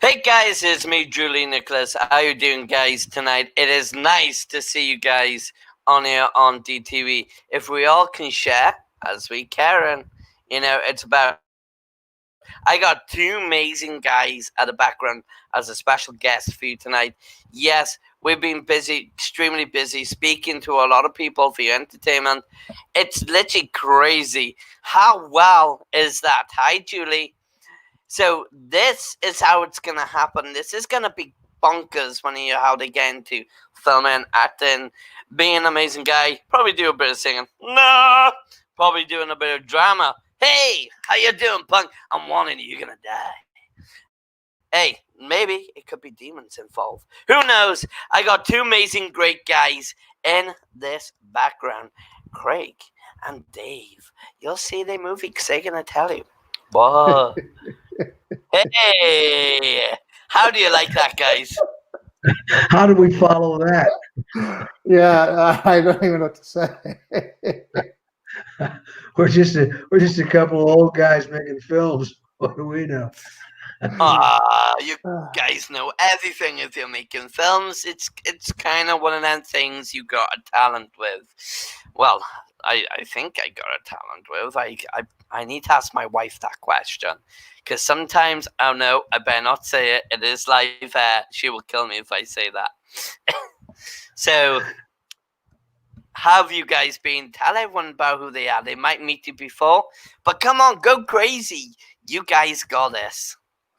Hey guys, it's me, Julie Nicholas. How you doing, guys? Tonight, it is nice to see you guys on here on DTV. If we all can share, as we can, it's about. I got two amazing guys at the background as a special guest for you tonight. Yes, we've been busy, extremely busy, speaking to a lot of people for your entertainment. It's literally crazy. How well is that? Hi, Julie. So this is how it's gonna happen. This is gonna be bonkers when you how they get into filming, acting, being an amazing guy. Probably do a bit of singing. No, probably doing a bit of drama. Hey, how you doing, punk? I'm warning you, you're gonna die. Hey, maybe it could be demons involved. Who knows? I got two amazing, great guys in this background, Craig and Dave. You'll see the movie because they're gonna tell you. What? Hey, how do you like that, guys? How do we follow that? Yeah, I don't even know what to say. We're just a couple of old guys making films. What do we know? You guys know everything if you're making films. It's kind of one of them things you got a talent with. Well, I think I got a talent with. I need to ask my wife that question. Because sometimes, oh no, I better not say it. It is live. She will kill me if I say that. So, have you guys been? Tell everyone about who they are. They might meet you before. But come on, go crazy. You guys got this.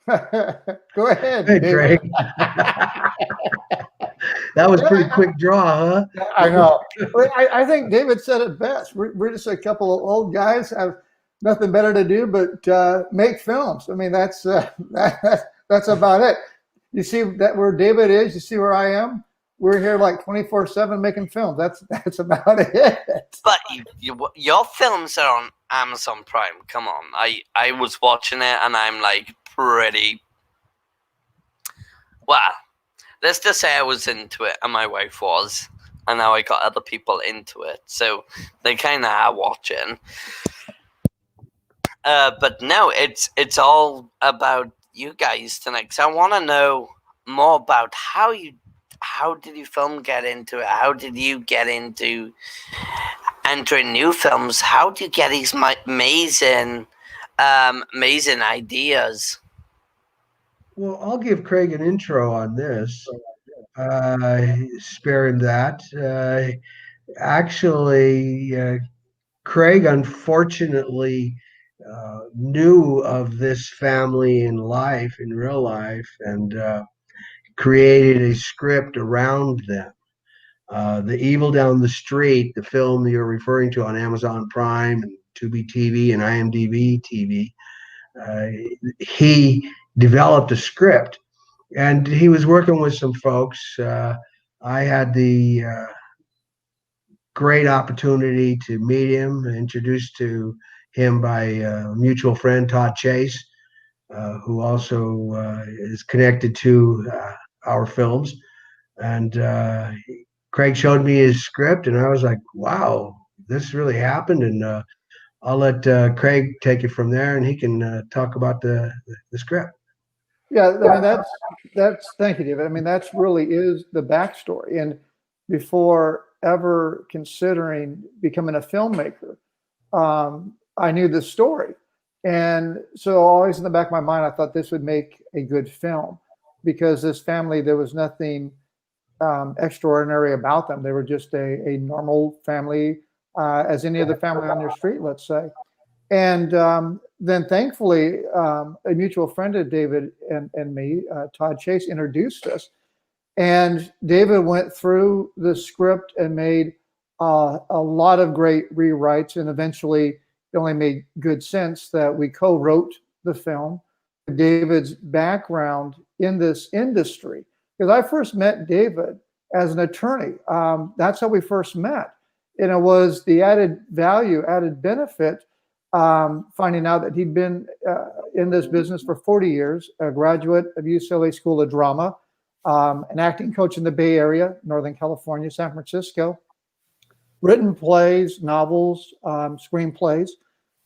Go ahead. Hey, Craig. That was pretty quick draw, huh? I know. I think David said it best. We're just a couple of old guys have nothing better to do but make films. I mean, that's about it. You see that where David is. You see where I am. We're here like 24/7 making films. That's about it. But your films are on Amazon Prime. Come on, I was watching it and I'm like pretty. Well, let's just say I was into it, and my wife was, and now I got other people into it, so they kind of are watching. But no, it's all about you guys tonight. So I want to know more about how did your film get into it? How did you get into entering new films? How do you get these amazing ideas? Well, I'll give Craig an intro on this. Spare him that. Actually, Craig unfortunately knew of this family in real life, and created a script around them. The Evil Down the Street, the film you're referring to on Amazon Prime and Tubi TV and IMDb TV, he developed a script, and he was working with some folks. I had the great opportunity to meet him, introduced to him by a mutual friend, Todd Chase, who also is connected to our films. And Craig showed me his script, and I was like, wow, this really happened. And I'll let Craig take it from there, and he can talk about the script. Yeah, I mean that's thank you, David. I mean that's really is the backstory. And before ever considering becoming a filmmaker, I knew the story, and so always in the back of my mind, I thought this would make a good film because this family, there was nothing extraordinary about them. They were just a normal family, as any other family on your street, let's say. And then thankfully, a mutual friend of David and me, Todd Chase, introduced us. And David went through the script and made a lot of great rewrites. And eventually, it only made good sense that we co-wrote the film. David's background in this industry, because I first met David as an attorney. That's how we first met. And it was the added value, added benefit, finding out that he'd been in this business for 40 years, a graduate of UCLA School of Drama, an acting coach in the Bay Area, Northern California, San Francisco, written plays, novels, screenplays.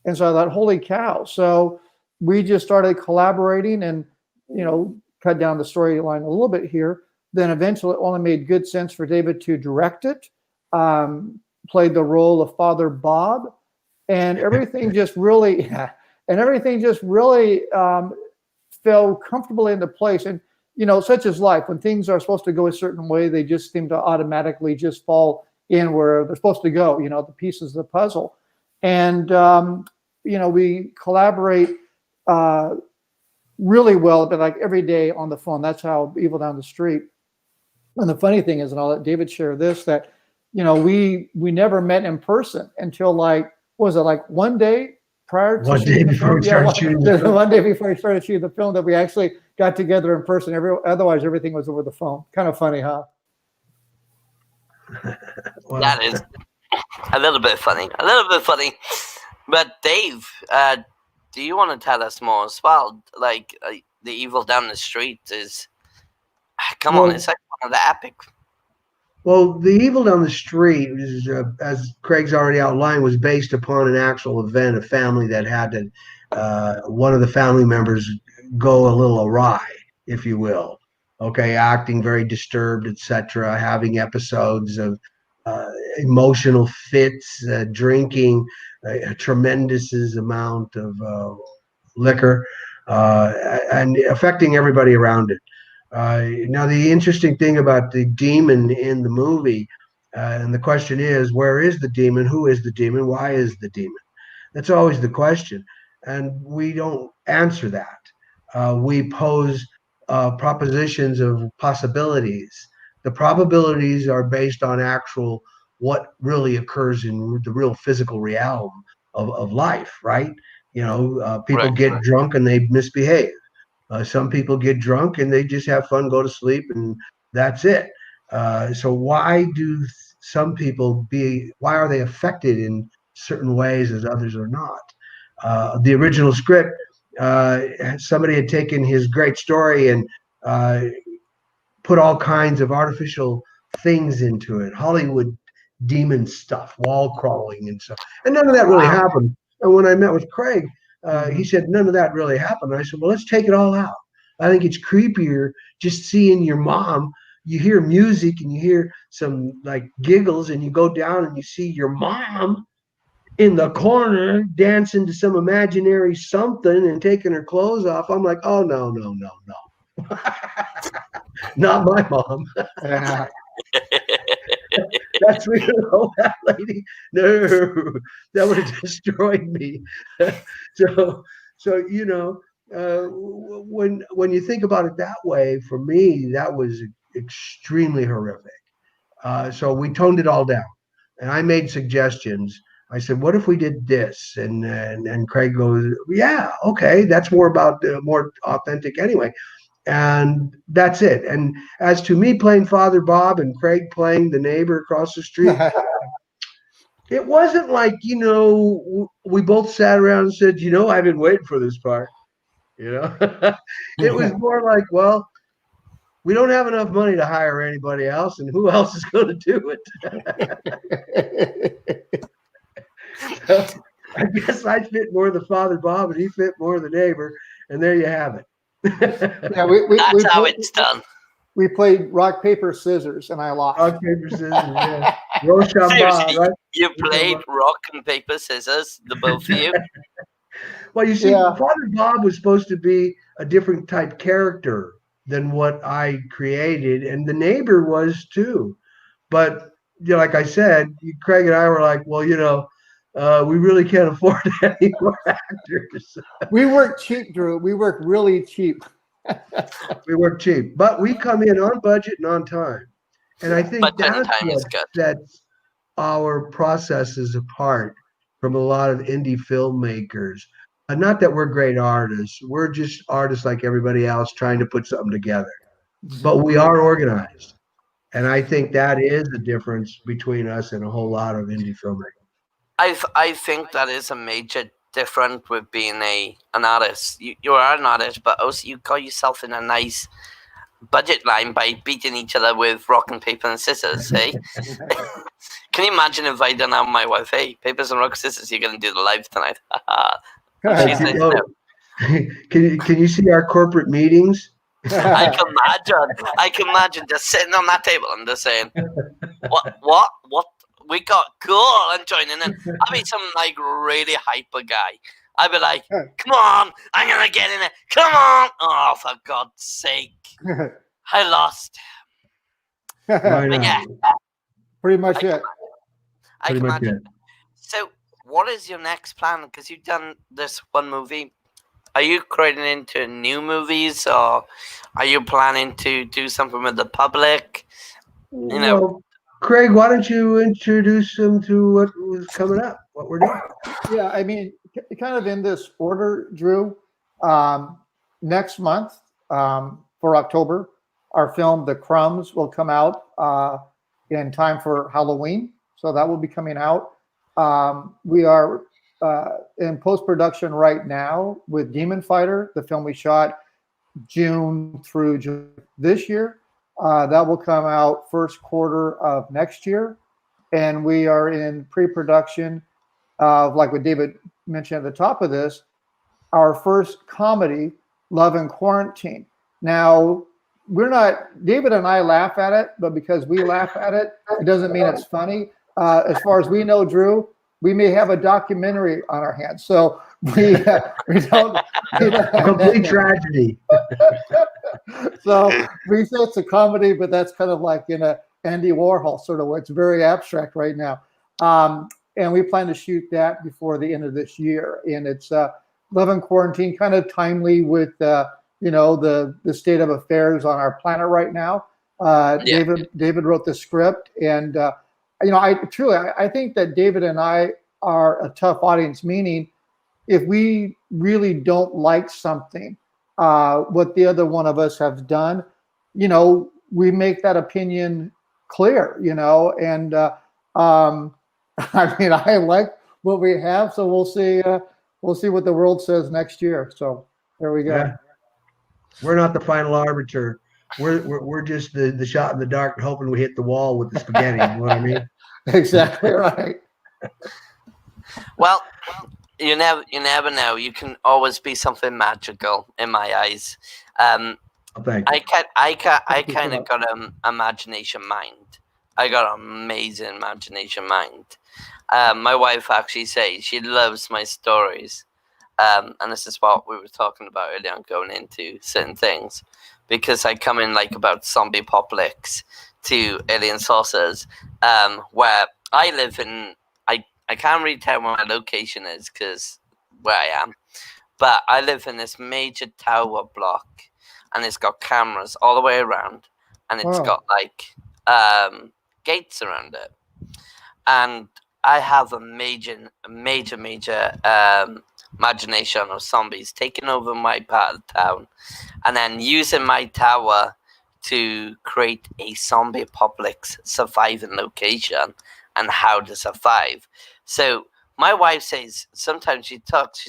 And so I thought, holy cow. So we just started collaborating, and, cut down the storyline a little bit here. Then eventually it only made good sense for David to direct it, played the role of Father Bob, and everything just really, fell comfortably into place. And, such is life. When things are supposed to go a certain way, they just seem to automatically just fall in where they're supposed to go, the pieces of the puzzle. And, we collaborate really well, but like every day on the phone. That's how Evil Down the Street. And the funny thing is, and I'll let David share this, that, we never met in person until one day prior to one day before we started shooting the film. One day before we started shooting the film that we actually got together in person. Otherwise, everything was over the phone. Kind of funny, huh? Well, that is a little bit funny. But Dave, do you want to tell us more as well? Like the Evil Down the Street is, it's like one of the epic. Well, the Evil Down the Street, is, as Craig's already outlined, was based upon an actual event, a family that had to, one of the family members go a little awry, if you will. Okay, acting very disturbed, etc., having episodes of emotional fits, drinking a tremendous amount of liquor, and affecting everybody around it. Now, the interesting thing about the demon in the movie, and the question is, where is the demon? Who is the demon? Why is the demon? That's always the question. And we don't answer that. We pose propositions of possibilities. The probabilities are based on actual what really occurs in the real physical realm of life, right? People get drunk and they misbehave. Some people get drunk and they just have fun, go to sleep, and that's it. So why do some people why are they affected in certain ways as others are not? The original script, somebody had taken his great story and put all kinds of artificial things into it, Hollywood demon stuff, wall crawling and stuff. And none of that really happened. And when I met with Craig, he said, none of that really happened. I said, well, let's take it all out. I think it's creepier just seeing your mom. You hear music and you hear some like giggles and you go down and you see your mom in the corner dancing to some imaginary something and taking her clothes off. I'm like, oh, no. Not my mom. That's me. Oh, that lady. No, that would have destroyed me. So when you think about it that way, for me, that was extremely horrific. So we toned it all down, and I made suggestions. I said, "What if we did this?" And Craig goes, "Yeah, okay, that's more authentic anyway." And that's it. And as to me playing Father Bob and Craig playing the neighbor across the street, it wasn't like, we both sat around and said, I've been waiting for this part. It was more like, well, we don't have enough money to hire anybody else, and who else is going to do it? So I guess I fit more the Father Bob and he fit more the neighbor, and there you have it. Yeah, that's how it's done. We played rock, paper, scissors, and I lost. Rock, paper, scissors, yeah. Seriously, right? You played rock and paper, scissors, the both of you? Well, you see, Father Bob was supposed to be a different type character than what I created, and the neighbor was too. But like I said, Craig and I were like, well, we really can't afford any more actors. We work cheap, Drew. We work really cheap. We work cheap, but we come in on budget and on time. And I think that's what sets our processes apart from a lot of indie filmmakers. Not that we're great artists. We're just artists like everybody else trying to put something together. But we are organized. And I think that is the difference between us and a whole lot of indie filmmakers. I think that is a major difference with being an artist. You are an artist, but also you got yourself in a nice budget line by beating each other with rock and paper and scissors, hey? Can you imagine if I done have my wife, hey, papers and rock scissors, you're going to do the live tonight. She's Can you see our corporate meetings? I can imagine just sitting on that table and just saying, what? We got cool and joining in. I'd be some like really hyper guy. I'd be like, come on, I'm gonna get in it. Come on. Oh, for God's sake. I lost. Why But yeah, not? Pretty much it. I Pretty can much imagine. it. So, what is your next plan? Because you've done this one movie. Are you creating into new movies, or are you planning to do something with the public? You know, Well, Craig, why don't you introduce them to what was coming up, what we're doing? Yeah, I mean, kind of in this order, Drew. Um, Next month, for October, our film The Crumbs will come out in time for Halloween. So that will be coming out. We are in post production right now with Demon Fighter, the film we shot June through June this year. That will come out first quarter of next year. And we are in pre production of, like what David mentioned at the top of this, our first comedy, Love in Quarantine. Now, we're not, David and I laugh at it, but because we laugh at it, it doesn't mean it's funny. As far as we know, Drew, we may have a documentary on our hands. So we don't. A complete tragedy. So we say it's a comedy, but that's kind of like in a Andy Warhol sort of way. It's very abstract right now. And we plan to shoot that before the end of this year. And it's Love in Quarantine, kind of timely with the state of affairs on our planet right now. Yeah. David wrote the script, and I think that David and I are a tough audience. Meaning, if we really don't like something, what the other one of us has done, we make that opinion clear. And I mean, I like what we have, so we'll see. We'll see what the world says next year. So there we go. Yeah. We're not the final arbiter. We're just the shot in the dark, hoping we hit the wall with the spaghetti. You know what I mean? Exactly right. well, you never know. You can always be something magical in my eyes. Oh, thank you. I kind of got an imagination mind. I got an amazing imagination mind. My wife actually says she loves my stories. And this is what we were talking about earlier on, going into certain things. Because I come in like about zombie apocalypse to alien saucers, where I live in. I can't really tell where my location is because where I am. But I live in this major tower block, and it's got cameras all the way around, and it's got like gates around it. And I have a major imagination of zombies taking over my part of town, and then using my tower to create a zombie apocalypse surviving location and how to survive. So my wife says sometimes she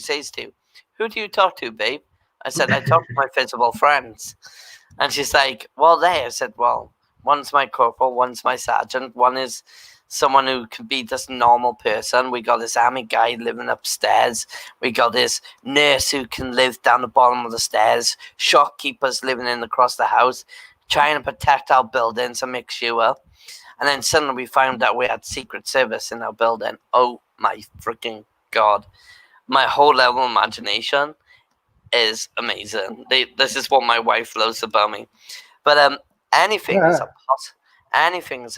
says to, "Who do you talk to, babe?" I said, "I talk to my visible friends." And she's like, "Well, there." I said, "Well, one's my corporal, one's my sergeant, one is someone who can be this normal person. We got this army guy living upstairs. We got this nurse who can live down the bottom of the stairs. Shopkeepers living in across the house, trying to protect our buildings and make sure." And then suddenly we found out we had Secret Service in our building. Oh my freaking God. My whole level of imagination is amazing. This is what my wife loves about me. But anything is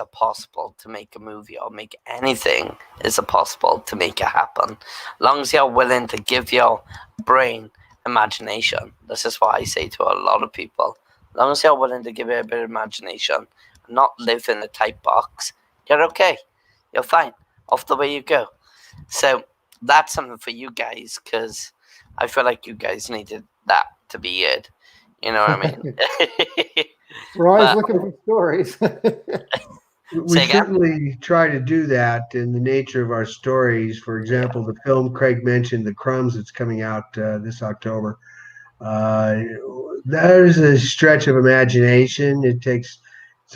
a possible to make a movie, or make anything is a possible to make it happen. Long as you're willing to give your brain imagination. This is what I say to a lot of people. Long as you're willing to give it a bit of imagination, not live in a tight box, you're okay. You're fine. Off the way you go. So that's something for you guys, because I feel like you guys needed that to be it. You know what I mean? We're always looking for stories. We certainly try to do that in the nature of our stories. For example, the film Craig mentioned, The Crumbs, that's coming out this October. There's a stretch of imagination. It's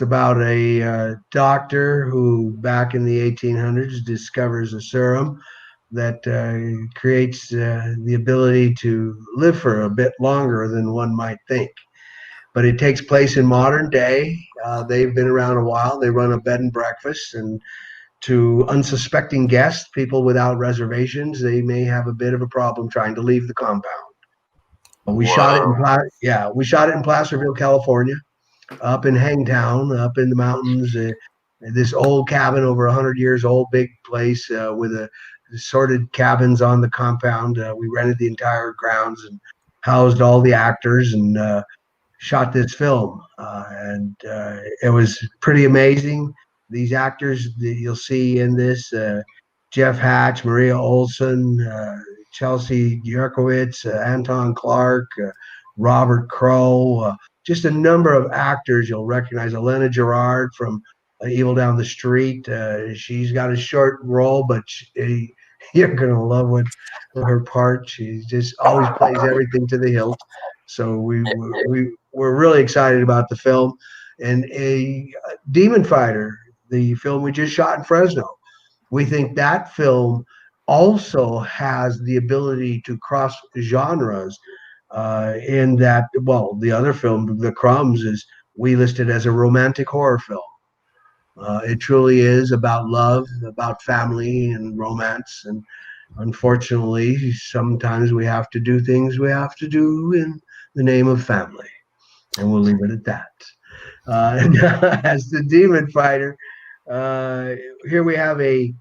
about a doctor who, back in the 1800s, discovers a serum that creates the ability to live for a bit longer than one might think. but it takes place in modern day. They've been around a while. They run a bed and breakfast, and to unsuspecting guests, people without reservations, they may have a bit of a problem trying to leave the compound. We shot it in Whoa. we shot it in Placerville, California, up in Hangtown, up in the mountains. This old cabin, over 100 years old, big place with a assorted cabins on the compound. We rented the entire grounds and housed all the actors and shot this film, and it was pretty amazing. These actors that you'll see in this: Jeff Hatch, Maria Olson, Chelsea Yerkowitz, Anton Clark, Robert Crow, just a number of actors you'll recognize. Elena Gerard from Evil Down the Street. She's got a short role, but you're gonna love her part. She just always plays everything to the hilt. So we're really excited about the film. And a Demon Fighter, the film we just shot in Fresno, we think that film also has the ability to cross genres. In that, well, the other film, The Crumbs, is we listed as a romantic horror film. It truly is about love, about family and romance. And unfortunately, sometimes we have to do things we have to do in the name of family. And we'll leave it at that. And as the Demon Fighter, uh, here we have a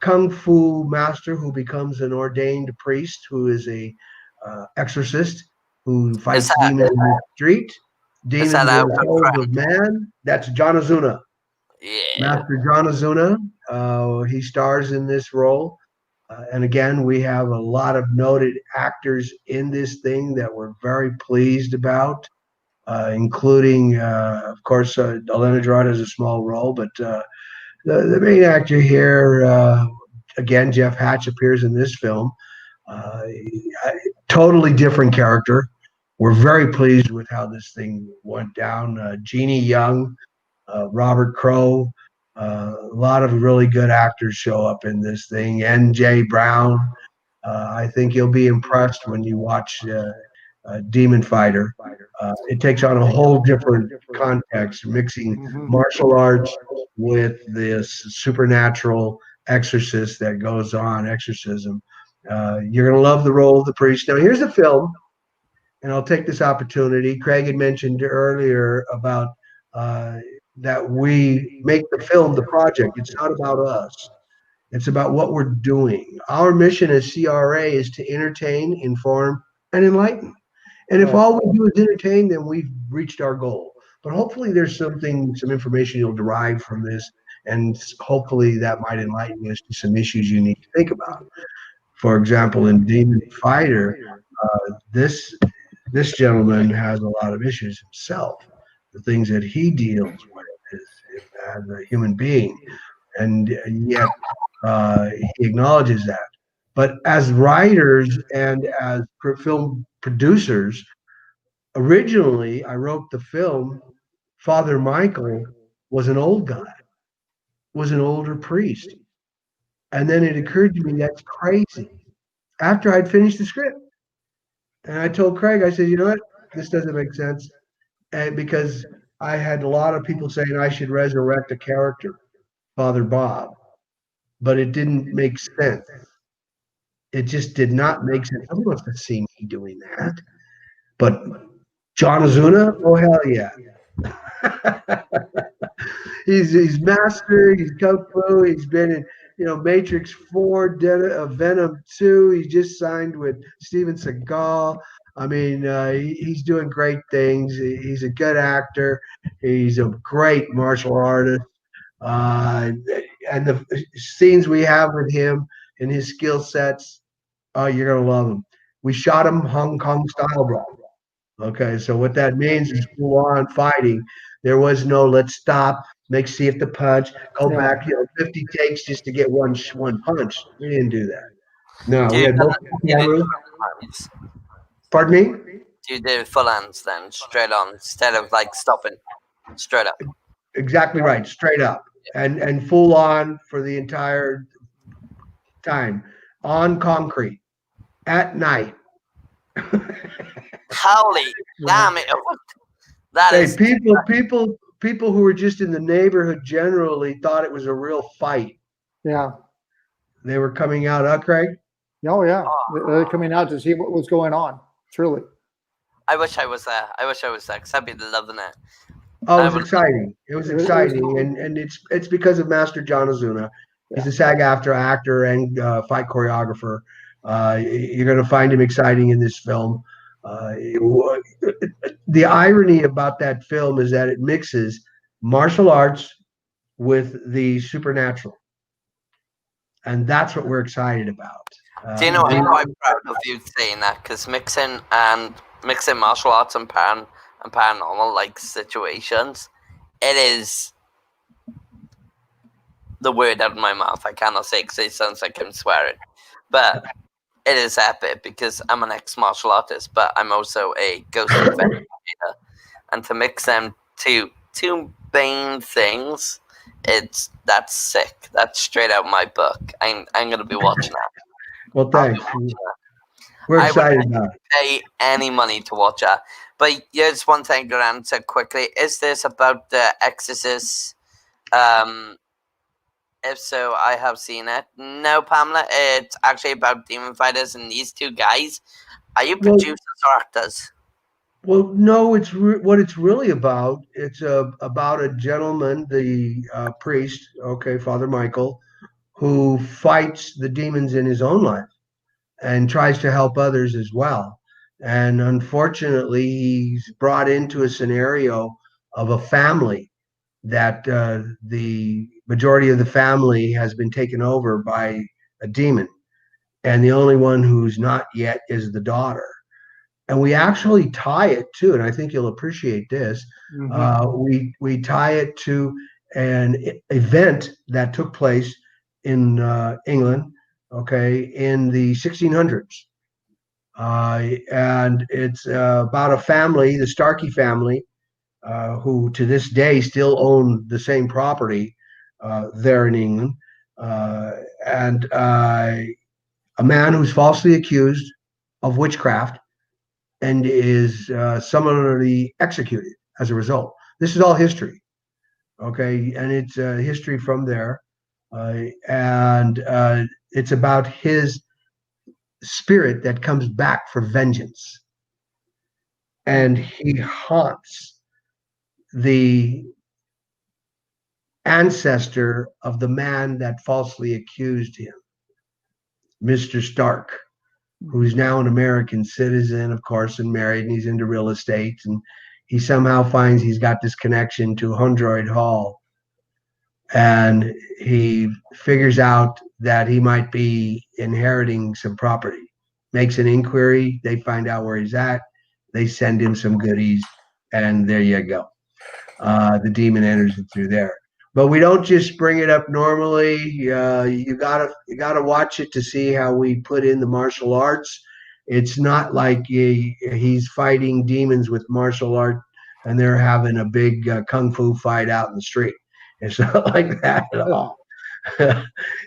kung fu master who becomes an ordained priest, who is a exorcist who Is fights that demons in the street, is that demons in out the of souls of Friday? man. That's John Azuna. Yeah. Master John Azuna. He stars in this role. And again, we have a lot of noted actors in this thing that we're very pleased about, including, of course, Elena Gerard has a small role, but the main actor here, again, Jeff Hatch appears in this film. Uh, Totally different character. We're very pleased with how this thing went down. Jeannie Young, Robert Crow, a lot of really good actors show up in this thing. N.J. Brown. I think you'll be impressed when you watch Demon Fighter. It takes on a whole different context, mixing Mhm. martial arts with this supernatural exorcist that goes on, exorcism. You're going to love the role of the priest. Now, here's a film, and I'll take this opportunity. Craig had mentioned earlier about uh, that we make the film the project. It's not about us. It's about what we're doing. Our mission as CRA is to entertain, inform, and enlighten. And if Right. all we do is entertain, then we've reached our goal. But hopefully, there's some information you'll derive from this, and hopefully that might enlighten you as to some issues you need to think about. For example, in Demon Fighter, this gentleman has a lot of issues himself, the things that he deals with as a human being, and yet he acknowledges that. But as writers and as film producers, originally I wrote the film. Father Michael was an old guy, was an older priest, and then it occurred to me that's crazy. After I'd finished the script, and I told Craig, I said, you know what, this doesn't make sense, and because I had a lot of people saying I should resurrect a character, Father Bob, but it didn't make sense. It just did not make sense. Nobody wants to see me doing that. But John Azuna, oh hell yeah. He's mastered. He's kung fu. He's been in Matrix 4, Venom 2. He just signed with Steven Seagal. I mean, he's doing great things. He's a good actor. He's a great martial artist. Uh, and the scenes we have with him and his skill sets, oh, you're gonna love him. We shot him Hong Kong style, bro. Okay, so what that means is full on fighting. There was no let's stop, see if the punch, go Yeah. back, 50 takes just to get one punch. We didn't do that. No, Do we you had do multiple the cameras. full hands? Pardon me? Do you do full hands then, straight on, instead of like stopping straight up? Exactly right, straight up. And full on for the entire time. On concrete. At night. Holy Yeah. damn it! That Hey, is people who were just in the neighborhood generally thought it was a real fight. Yeah. They were coming out, huh, Craig? Oh, yeah. They're coming out to see what was going on. Truly. I wish I was there. I wish I was there because I'd be loving it. Oh, it I was would. exciting. It was exciting, and it's because of Master John Ozuna. He's a SAG-AFTRA actor and fight choreographer. You're going to find him exciting in this film. The irony about that film is that it mixes martial arts with the supernatural, and that's what we're excited about. Do you know? I'm We- quite proud of you saying that because mixing martial arts and paranormal like situations, it is the word out of my mouth. I cannot say because it sounds like I'm swearing, but it is epic because I'm an ex-martial artist, but I'm also a ghost investigator, and to mix them two main things, that's sick. That's straight out my book. I'm gonna be watching that. well, I'll be thanks. watching that. We're I would excited about it. pay any money to watch that. But here's one thing to answer quickly: is this about the Exorcist? If so, I have seen it. No, Pamela, it's actually about demon fighters and these two guys. Are you Well, producers or actors? Well, no, what it's really about. It's about a gentleman, the priest, okay, Father Michael, who fights the demons in his own life and tries to help others as well. And unfortunately, he's brought into a scenario of a family that the majority of the family has been taken over by a demon, and the only one who's not yet is the daughter. And we actually tie it to, and I think you'll appreciate this. We tie it to an event that took place in England, okay, in the 1600s, and it's about a family, the Starkey family, who to this day still own the same property there in England, and a man who's falsely accused of witchcraft and is summarily executed as a result. This is all history, okay, and it's history from there, and it's about his spirit that comes back for vengeance, and he haunts the ancestor of the man that falsely accused him, Mr. Stark, who's now an American citizen, of course, and married, and he's into real estate. And he somehow finds he's got this connection to Hundroyd Hall. And he figures out that he might be inheriting some property, makes an inquiry. They find out where he's at. They send him some goodies. And there you go. The demon enters it through there. But we don't just bring it up normally. You gotta watch it to see how we put in the martial arts. It's not like he's fighting demons with martial art and they're having a big kung fu fight out in the street. It's not like that at all.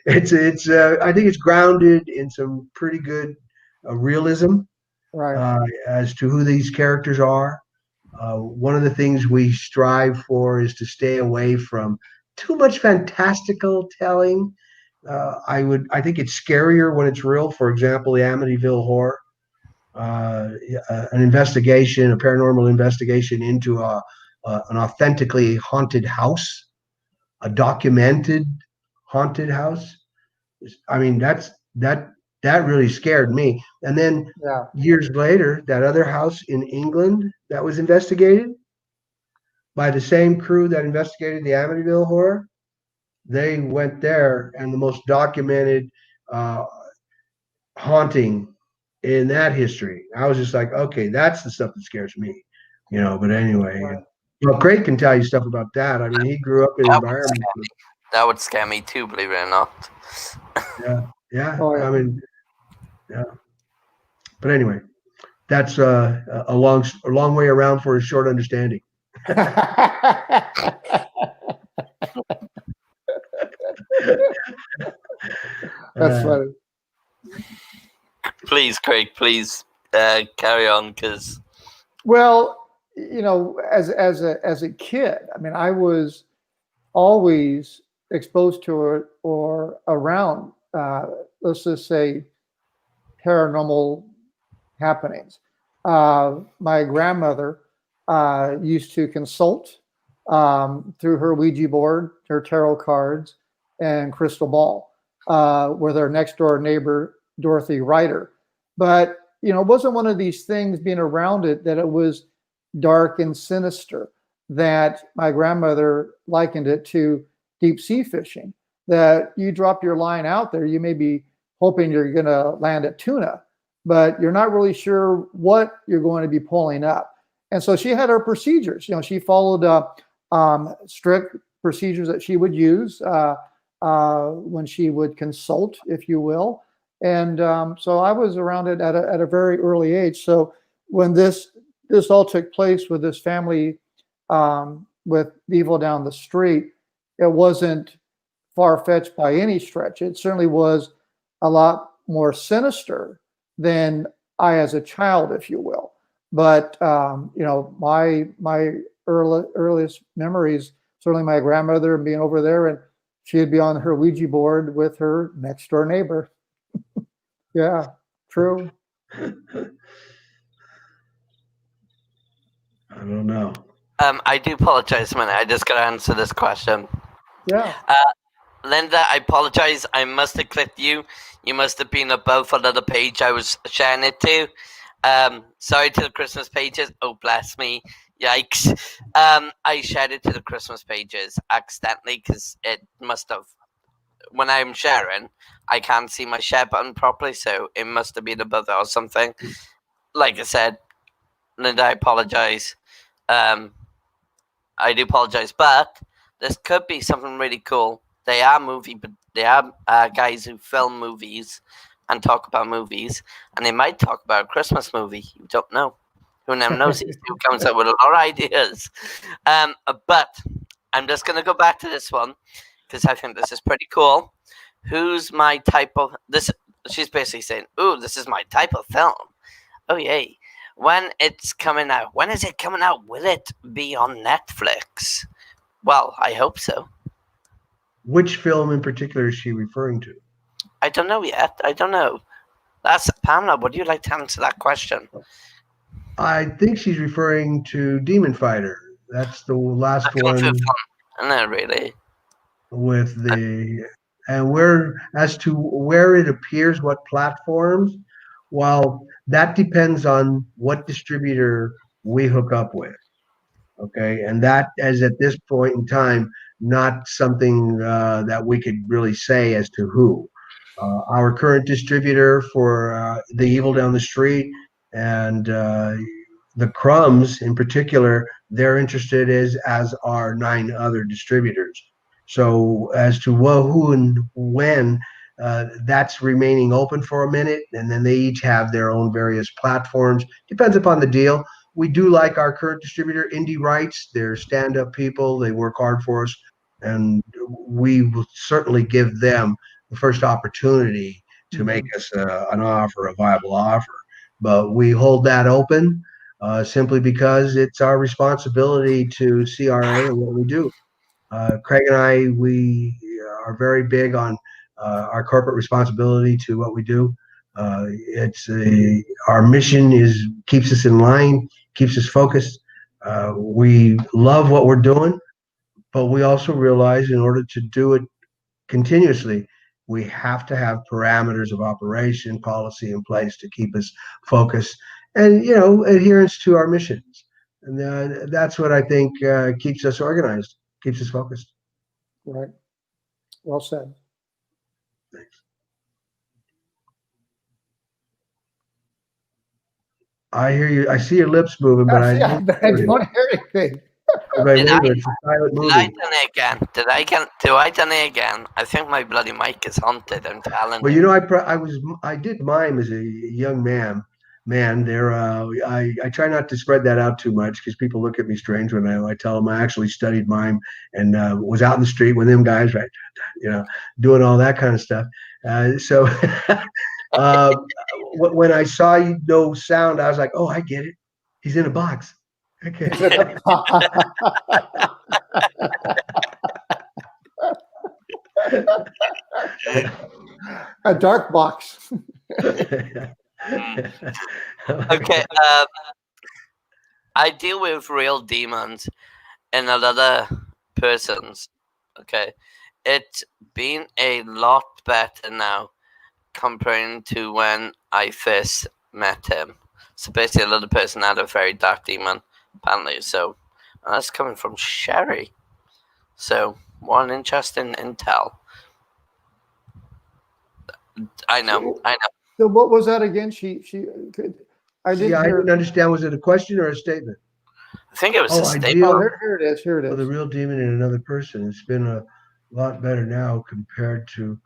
It's I think it's grounded in some pretty good realism Right. as to who these characters are. One of the things we strive for is to stay away from too much fantastical telling. I think it's scarier when it's real. For example, the Amityville Horror, an investigation, a paranormal investigation into an authentically haunted house, a documented haunted house. I mean, that really scared me. And then Yeah. years later, that other house in England that was investigated by the same crew that investigated the Amityville Horror, they went there, and the most documented uh, haunting in that history. I was just like, okay, that's the stuff that scares me. But anyway, Right. well, Craig can tell you stuff about that. I mean, he grew up in That would environments. scare me. That would scare me too, believe it or not. Yeah, yeah. Oh, I yeah. mean, yeah. But anyway, that's a long way around for a short understanding. That's Uh, funny. Please, Craig, please carry on because Well, as a kid, I mean, I was always exposed to it or around, let's just say, paranormal happenings. My grandmother used to consult through her Ouija board, her tarot cards, and crystal ball with our next door neighbor, Dorothy Ryder. But, it wasn't one of these things being around it that it was dark and sinister, that my grandmother likened it to deep sea fishing, that you drop your line out there, you may be hoping you're going to land a tuna, but you're not really sure what you're going to be pulling up. And so she had her procedures. She followed strict procedures that she would use when she would consult, if you will. And so I was around it at a very early age. So when this all took place with this family, with evil down the street, it wasn't far-fetched by any stretch. It certainly was a lot more sinister than I as a child, if you will. But my earliest memories, certainly my grandmother being over there, and she'd be on her Ouija board with her next door neighbor. Yeah, true. I don't know. I do apologize, man. I just gotta answer this question. Yeah. Linda, I apologize. I must have clicked you. You must have been above another page I was sharing it to. Sorry to the Christmas pages. Oh, bless me. Yikes. I shared it to the Christmas pages accidentally because it must have. When I'm sharing, I can't see my share button properly, so it must have been above it or something. Like I said, Linda, I apologize. I do apologize, but this could be something really cool. They are but they are guys who film movies and talk about movies, and they might talk about a Christmas movie. You don't know. Who never knows? Who comes up with a lot of ideas. But I'm just gonna go back to this one because I think this is pretty cool. Who's my type of this? She's basically saying, "Ooh, this is my type of film." Oh yay! When it's coming out? When is it coming out? Will it be on Netflix? Well, I hope so. Which film in particular is she referring to? I don't know yet. I don't know. That's Pamela. Would you like to answer that question? I think she's referring to Demon Fighter. That's the last one No, really. with and where as to where it appears, what platforms. Well, that depends on what distributor we hook up with. Okay, and that is at this point in time not something that we could really say as to who. Our current distributor for The Evil Down the Street and the Crumbs in particular, they're interested as are 9 other distributors. So as to who and when, that's remaining open for a minute, and then they each have their own various platforms. Depends upon the deal. We do like our current distributor, Indie Rights. They're stand-up people. They work hard for us, and we will certainly give them the first opportunity to make us an offer, a viable offer. But we hold that open simply because it's our responsibility to CRA and what we do. Craig and I, we are very big on our corporate responsibility to what we do. Our mission keeps us in line, keeps us focused. We love what we're doing, but we also realize in order to do it continuously, we have to have parameters of operation policy in place to keep us focused and adherence to our missions. And that's what I think keeps us organized, keeps us focused. Right. Well said. Thanks. I hear you. I see your lips moving, but I don't hear anything. It's a silent movie. Did I done it again? Do I done it again? I think my bloody mic is haunted. I'm telling Well, you. I did mime as a young man. Man, I try not to spread that out too much because people look at me strange when I tell them I actually studied mime and was out in the street with them guys, right? Doing all that kind of stuff. So when I saw no sound, I was like, oh, I get it. He's in a box. Okay. Is it a dark box? Okay. I deal with real demons in another person's. Okay. It's been a lot better now comparing to when I first met him. So basically, another person had a very dark demon, apparently. So that's coming from Sherry. So what an interesting intel. I know, So, I know. so what was that again? I See, didn't I hear. didn't understand. Was it a question or a statement? I think it was Oh, a I statement. Oh, deal here it is. Here it with a is. real demon in another person. It's been a lot better now compared to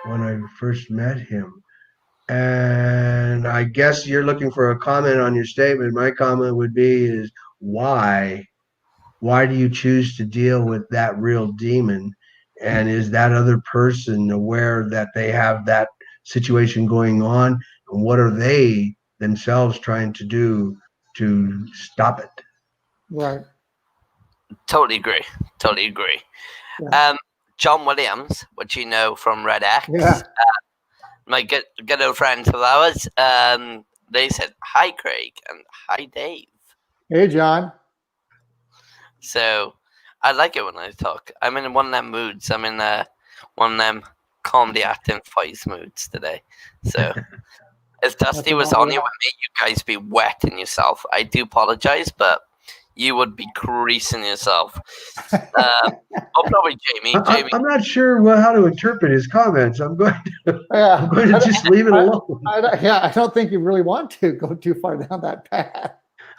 when I first met him. And I guess you're looking for a comment on your statement. My comment would be is why? Why do you choose to deal with that real demon? And is that other person aware that they have that situation going on? And what are they themselves trying to do to stop it? Right. Totally agree. Totally agree. Yeah. John Williams, which you know from Red X, Yeah. my good old friends of ours, they said hi, Craig, and hi, Dave. Hey, John. So I like it when I talk. I'm in one of them moods. I'm in one of them comedy acting voice moods today. So if Dusty Nothing was wrong on with you with me, you guys be wetting yourself. I do apologize, but you would be creasing yourself. that. Oh, probably Jamie. Jamie, I'm not sure how to interpret his comments. I'm Yeah. going to just leave it alone. Yeah, I don't think you really want to go too far down that path.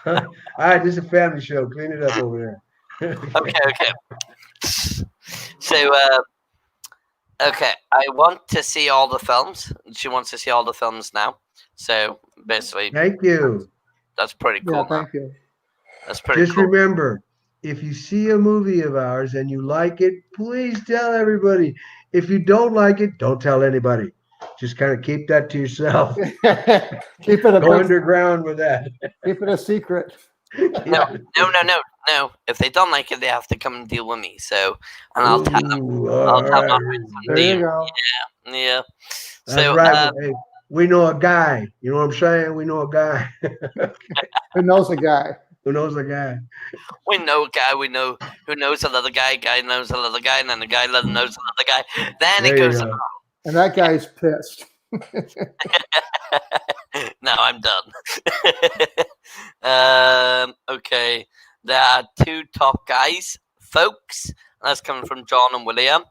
All right, this is a family show. Clean it up over there. okay, okay. So, okay, I want to see all the films. She wants to see all the films now. So basically, Thank you. that's pretty Yeah, cool. Now. thank you. That's pretty Just cool. remember, if you see a movie of ours and you like it, please tell everybody. If you don't like it, don't tell anybody. Just kind of keep that to yourself. Keep it a Go big, underground with that. keep it a secret. No, Yeah. no. If they don't like it, they have to come and deal with me. So, and I'll tell them. Ooh, I'll all tell them. right. There you go. Yeah. That's So, right. Hey, we know a guy. You know what I'm saying? We know a guy. Who knows a guy? Who knows a guy? we know a guy. We know who knows another guy. Guy knows another guy, and then the guy knows another guy. Then it There you goes. go. And that guy's pissed. No, I'm done. Okay, there are two top guys, folks. That's coming from John and William.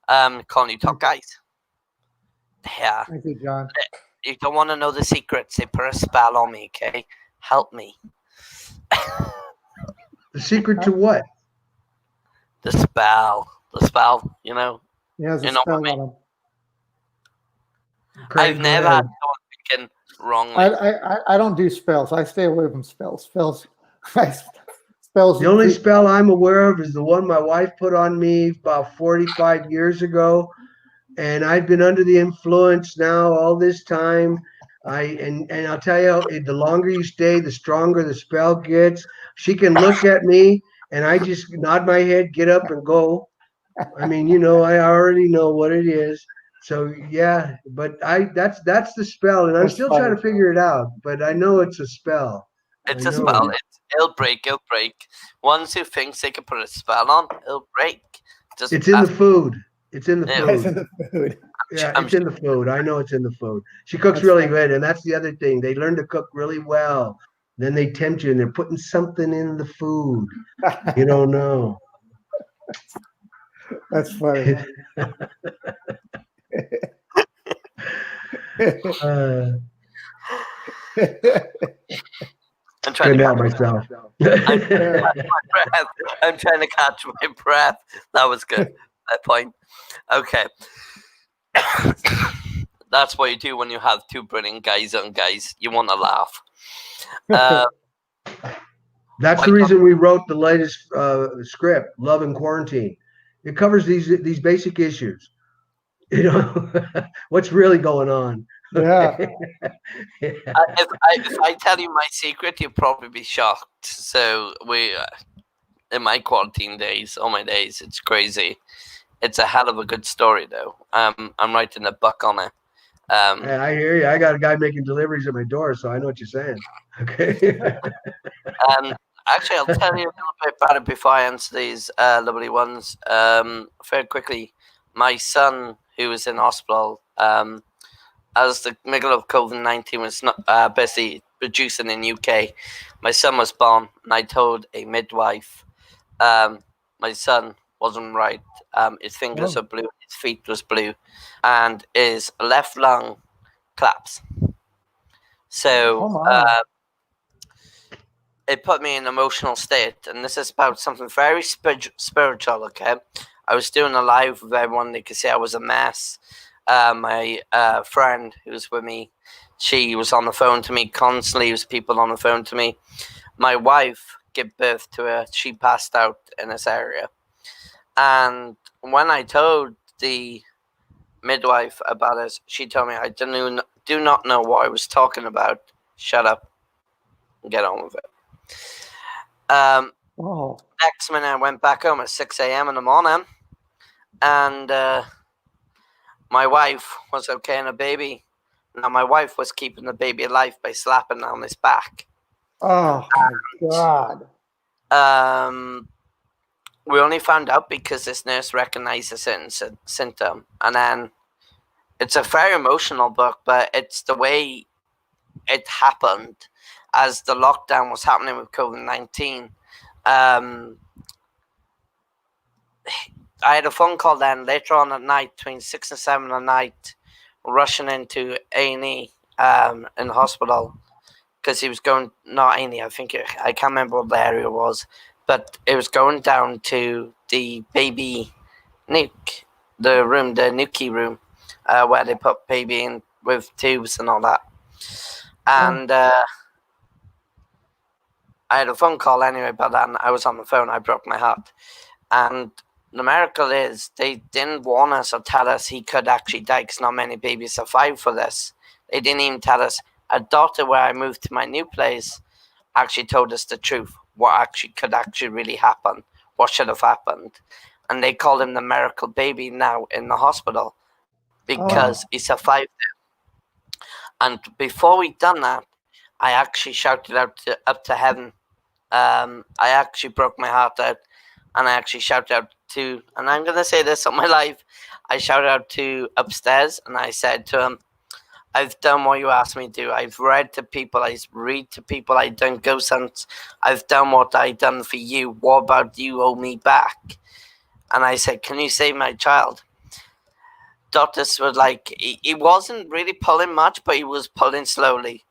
Calling you top guys. Yeah, Thank you, John. you don't want to know the secrets. They put a spell on me. Okay, help me. The secret to what? The spell. You know. He has a You know spell what I mean? on him. Craig, I've go never ahead. had someone thinking wrongly. I don't do spells. I stay away from spells. Spells. The only spell I'm aware of is the one my wife put on me about 45 years ago, and I've been under the influence now all this time. And I'll tell you, the longer you stay, the stronger the spell gets. She can look at me, and I just nod my head, get up, and go. I mean, I already know what it is. So yeah, but that's the spell, and I'm That's still funny. trying to figure it out. But I know it's a spell. It's I a know spell. it. It'll break. It'll break. Once who thinks they can put a spell on, it'll break. Just It's in the ask- food. It's in the Yeah. It's food. in the food. Yeah, I'm it's in the food. I know it's in the food. She cooks That's really funny. good, and that's the other thing. They learn to cook really well. Then they tempt you, and they're putting something in the food. You don't know. That's funny. Uh, I'm trying couldn't to help catch myself. my breath. I'm trying to catch my breath. That was good. That point. Okay. That's what you do when you have two brilliant guys on guys. You want to laugh. Uh, That's the reason we wrote the latest script, Love in Quarantine. It covers these basic issues. What's really going on. Yeah. If I tell you my secret, you'll probably be shocked. So in my quarantine days, all my days, it's crazy. It's a hell of a good story, though. I'm writing a book on it. Hey, Um, I hear you. I got a guy making deliveries at my door, so I know what you're saying. Okay. and actually, I'll tell you a little bit about it before I answer these lovely ones. Very quickly, my son, who was in hospital, as the middle of COVID-19 was not basically reducing in UK, my son was born, and I told a midwife, my son wasn't right. His fingers Oh, are blue, his feet was blue, and his left lung collapsed. oh So my. it put me in an emotional state, and this is about something very spiritual. Okay, I was doing a live with everyone. They could see I was a mess. My friend who was with me, she was on the phone to me constantly. There was people on the phone to me. My wife gave birth to her. She passed out in this area, and when I told the midwife about it, she told me I do not know what I was talking about. Shut up and get on with it. Um, Oh, Next minute, I went back home at 6 a.m. in the morning, and my wife was okay in a baby. Now, my wife was keeping the baby alive by slapping on his back. oh my God. Um, we only found out because this nurse recognized a certain symptom. And then it's a very emotional book, but it's the way it happened as the lockdown was happening with COVID-19. Um, I had a phone call then later on at night, between 6 and 7 at night, rushing into A&E in the hospital because he was going, not A&E, I can't remember what the area was, but it was going down to the baby nuke, the nukie room, where they put baby in with tubes and all that. Oh, And I had a phone call anyway, but then I was on the phone, I broke my heart. And the miracle is they didn't warn us or tell us he could actually die because not many babies survive for this. They didn't even tell us. A doctor where I moved to my new place actually told us the truth, what actually could actually really happen, what should have happened. And they call him the miracle baby now in the hospital because oh, he Wow. survived. And before we done that, I actually shouted out up to heaven. I actually broke my heart out, and I actually shouted out to, and I'm gonna say this on my life, I shouted out to upstairs, and I said to him, "I've done what you asked me to do. I've read to people. I read to people. I done ghost hunts. I've done what I done for you. What about you owe me back?" And I said, "Can you save my child?" Doctors were like, he wasn't really pulling much, but he was pulling slowly.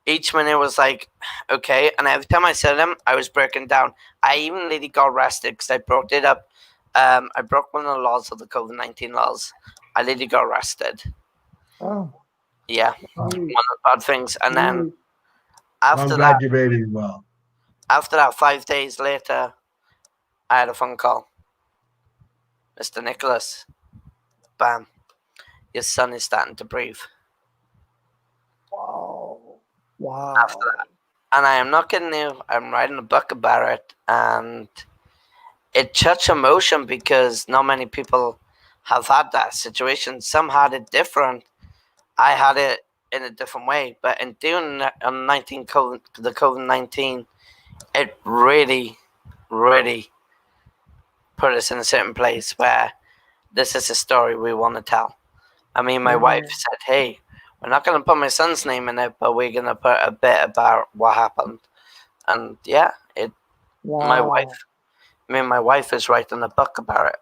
Each minute was like, okay. And every time I said him, I was breaking down. I even really got arrested because I brought it up. I broke one of the laws of the COVID-19 laws. I literally got arrested. oh, Yeah, one of geez, the bad things. And then geez. Well, I'm after that, glad your baby's well. 5 days later, I had a phone call. Mr. Nicholas, bam, your son is starting to breathe. Wow. After Wow. that, and I am not kidding you. I'm writing a book about it, and it touched emotion because not many people have had that situation. Some had it different. I had it in a different way, but in doing on the COVID-19, it really, really put us in a certain place where this is a story we want to tell. I mean, my wife Yeah. said, "Hey, we're not going to put my son's name in it, but we're going to put a bit about what happened." And yeah, my Wow. wife, me and my wife is writing a book about it.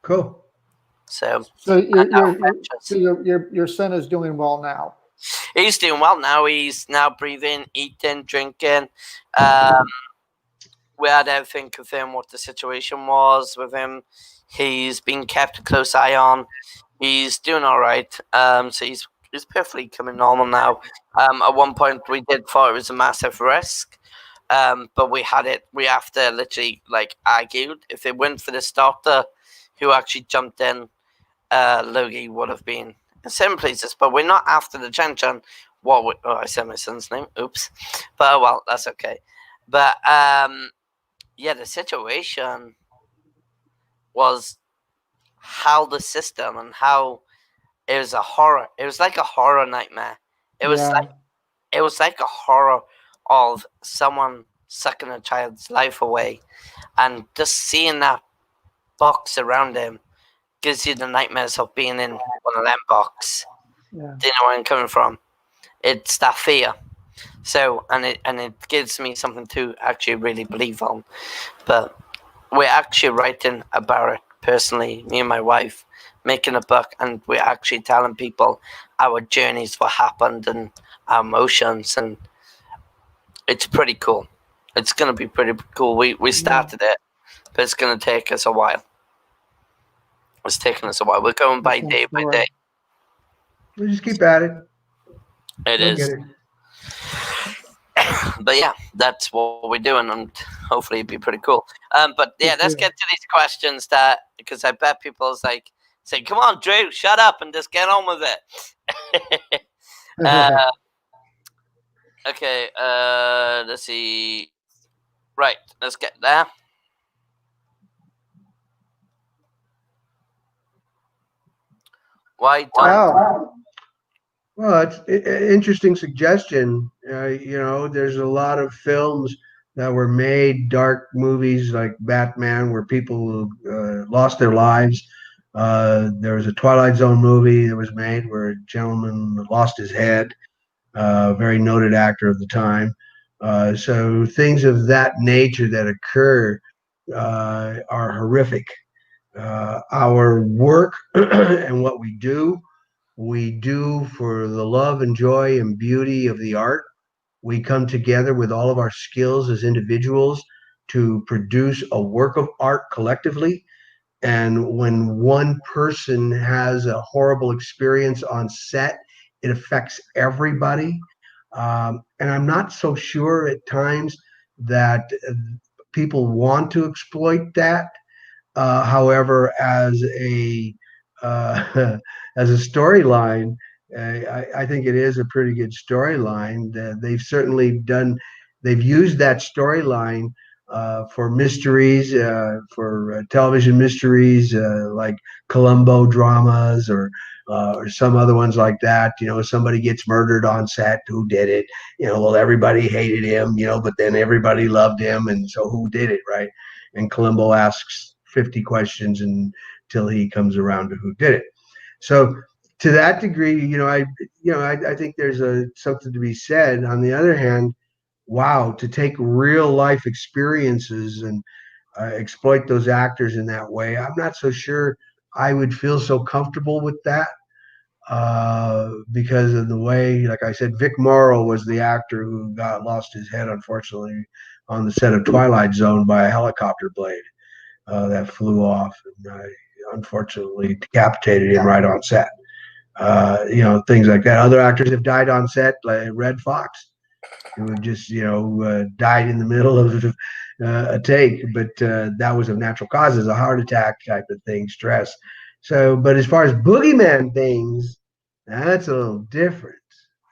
Cool. So So I know so ventures. your son is doing well now. He's doing well now. He's now breathing, eating, drinking. Um, we had everything confirmed what the situation was with him. He's been kept a close eye on. He's doing all right. So he's perfectly coming normal now. At one point we did thought it was a massive risk. But we had it. We after literally like argued. If it weren't for this doctor who actually jumped in, Logie would have been in certain places, but we're not after the Chan. What? Oh, I said my son's name. Oops. But well, that's okay. But yeah, the situation was how the system and how it was a horror. It was like a horror nightmare. It was Yeah. it was like a horror of someone sucking a child's life away, and just seeing that box around him gives you the nightmares of being in one of them box. Yeah. Do you know where I'm coming from? It's that fear. So, and it gives me something to actually really believe on. But we're actually writing about it personally, me and my wife, making a book, and we're actually telling people our journeys, what happened, and our emotions, and it's pretty cool. It's gonna be pretty cool. We Yeah. started it, but it's gonna take us a while. It's taking us a while. We're going by Interesting day by story. day. We just keep at it. It We'll get is. it. But yeah, that's what we're doing, and hopefully it'd be pretty cool. But yeah, Good let's deal. get to these questions that because I bet people's like say, "Come on, Drew, shut up and just get on with it." uh, okay, let's see. Right, let's get there. Why don't Wow. Well, it's an interesting suggestion. There's a lot of films that were made, dark movies like Batman, where people lost their lives. There was a Twilight Zone movie that was made where a gentleman lost his head, a very noted actor of the time. So things of that nature that occur are horrific. Our work and what we do for the love and joy and beauty of the art. We come together with all of our skills as individuals to produce a work of art collectively. And when one person has a horrible experience on set, it affects everybody. And I'm not so sure at times that people want to exploit that. However, uh, as a storyline, I think it is a pretty good storyline. They've certainly done. They've used that storyline for mysteries, for television mysteries like Columbo dramas or some other ones like that. Somebody gets murdered on set. Who did it? Well, everybody hated him. But then everybody loved him, and so who did it, right? And Columbo asks 50 questions until he comes around to who did it. So to that degree, I think there's something to be said. On the other hand, wow, to take real life experiences and exploit those actors in that way, I'm not so sure I would feel so comfortable with that because of the way, like I said, Vic Morrow was the actor who got lost his head, unfortunately, on the set of Twilight Zone by a helicopter blade that flew off and unfortunately decapitated him right on set. Things like that. Other actors have died on set, like Red Fox, who have just, died in the middle of a take, but that was of natural causes, a heart attack type of thing, stress. So, but as far as boogeyman things, that's a little different.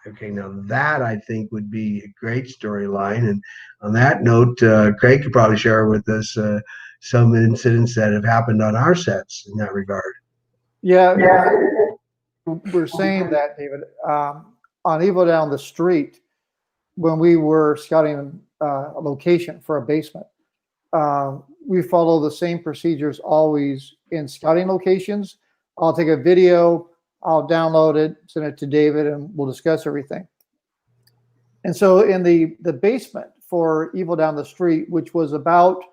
Okay, now that I think would be a great storyline. And on that note, Craig could probably share with us some incidents that have happened on our sets in that regard. Yeah. We're saying that, David, on Evil Down the Street, when we were scouting a location for a basement, we follow the same procedures always in scouting locations. I'll take a video, I'll download it, send it to David, and we'll discuss everything. And so in the basement for Evil Down the Street, which was about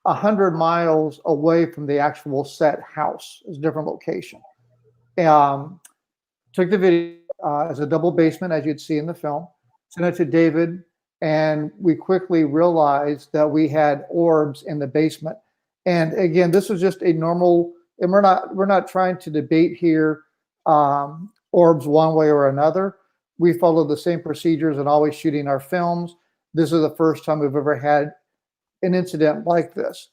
100 miles away from the actual set house, is a different location. Um, Took the video as a double basement, as you'd see in the film, sent it to David, and we quickly realized that we had orbs in the basement. And again, this was just a normal, and we're not trying to debate here orbs one way or another. We follow the same procedures and always shooting our films. This is the first time we've ever had an incident like this.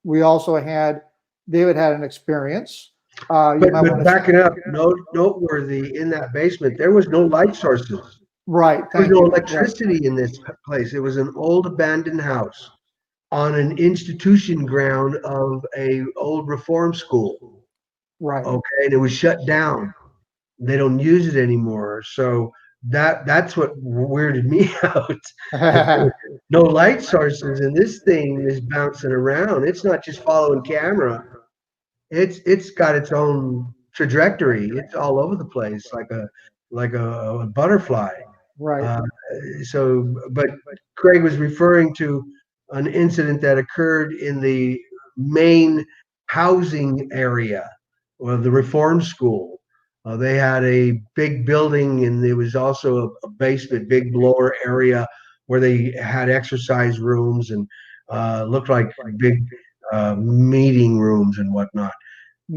We also had David had an experience You might But want to. backing up, noteworthy in that basement, there was no light sources. Right. There was Thank no you. Right. electricity in this place. It was an old abandoned house on an institution ground of a old reform school. Right. Okay, and it was shut down. They don't use it anymore. So that's what weirded me out. That there were no light sources, and this thing is bouncing around. It's not just following camera. It's got its own trajectory. It's all over the place, like a butterfly. Right. Uh, but Craig was referring to an incident that occurred in the main housing area of the reform school. They had a big building, and there was also a basement, big lower area where they had exercise rooms and looked like big meeting rooms and whatnot.